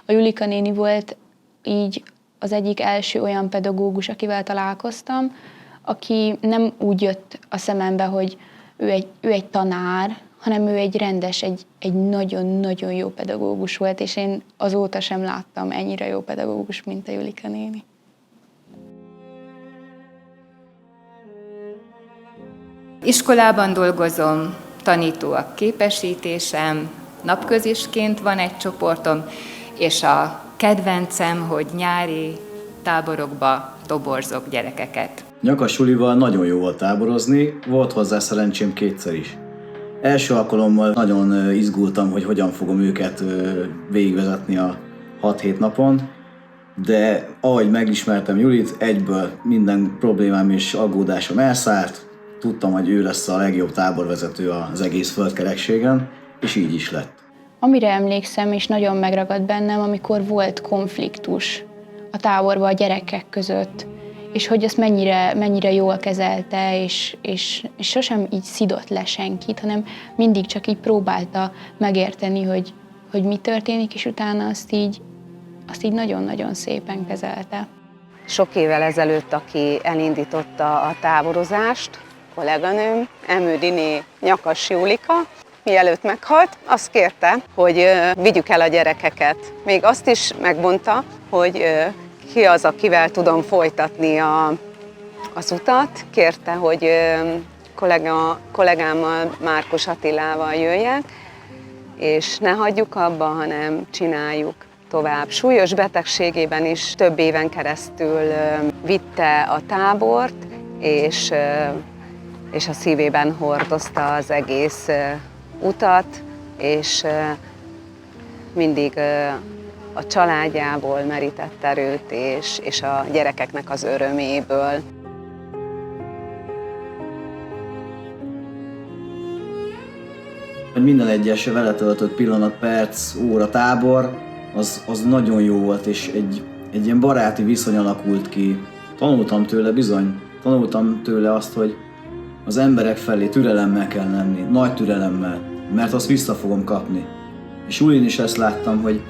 A Julika néni volt így az egyik első olyan pedagógus, akivel találkoztam, aki nem úgy jött a szemembe, hogy ő egy tanár, hanem ő egy rendes, egy nagyon-nagyon jó pedagógus volt, és én azóta sem láttam ennyire jó pedagógus, mint a Julika néni. Iskolában dolgozom, tanító a képesítésem, napközisként van egy csoportom, és a kedvencem, hogy nyári táborokba toborzok gyerekeket. Nyakas Julival nagyon jó volt táborozni, volt hozzá szerencsém kétszer is. Első alkalommal nagyon izgultam, hogy hogyan fogom őket végigvezetni a 6-7 napon, de ahogy megismertem Julit, egyből minden problémám és aggódásom elszállt, tudtam, hogy ő lesz a legjobb táborvezető az egész földkerekségen, és így is lett. Amire emlékszem, és nagyon megragadt bennem, amikor volt konfliktus a táborban a gyerekek között, és hogy ezt mennyire jól kezelte, és sosem így szidott le senkit, hanem mindig csak így próbálta megérteni, hogy mi történik, és utána azt így nagyon-nagyon szépen kezelte. Sok évvel ezelőtt, aki elindította a táborozást, kolléganőm, Emődiné Nyakas Julika, mielőtt meghalt, azt kérte, hogy vigyük el a gyerekeket. Még azt is megmondta, hogy ki az, akivel tudom folytatni az utat. Kérte, hogy kollégámmal, Márkos Attilával jöjjek, és ne hagyjuk abba, hanem csináljuk tovább. Súlyos betegségében is több éven keresztül vitte a tábort, és a szívében hordozta az egész utat, és mindig a családjából merített erőt, és a gyerekeknek az öröméből. Minden egyes vele töltött pillanat, perc, óra, tábor, az nagyon jó volt, és egy ilyen baráti viszony alakult ki. Tanultam tőle azt, hogy az emberek felé türelemmel kell lenni, nagy türelemmel, mert azt vissza fogom kapni. És Julin is ezt láttam, hogy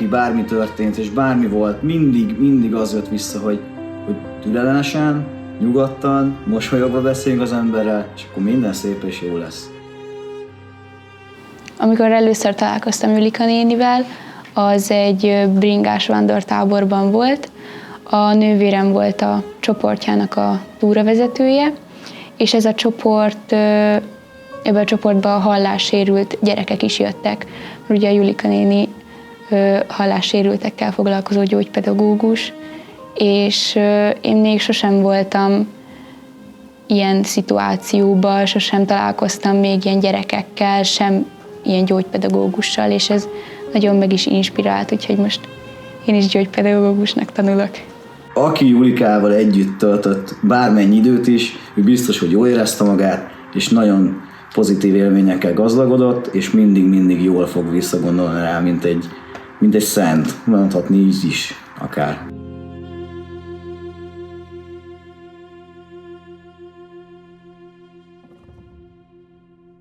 bármi történt, és bármi volt, mindig az jött vissza, hogy türelmesen, nyugodtan, mosolyogva beszéljünk az emberrel, és akkor minden szép és jó lesz. Amikor először találkoztam Julika nénivel, az egy bringás vándortáborban volt. A nővérem volt a csoportjának a túravezetője, és ez a csoport, ebben a csoportban hallássérült gyerekek is jöttek. Ugye a Julika néni hallássérültekkel foglalkozó gyógypedagógus, és én még sosem voltam ilyen szituációban, sosem találkoztam még ilyen gyerekekkel, sem ilyen gyógypedagógussal, és ez nagyon meg is inspirált, úgyhogy most én is gyógypedagógusnak tanulok. Aki Julikával együtt töltött bármennyi időt is, ő biztos, hogy jól érezte magát, és nagyon pozitív élményekkel gazdagodott, és mindig jól fog visszagondolni rá, mint egy szent, mondhatni így is akár.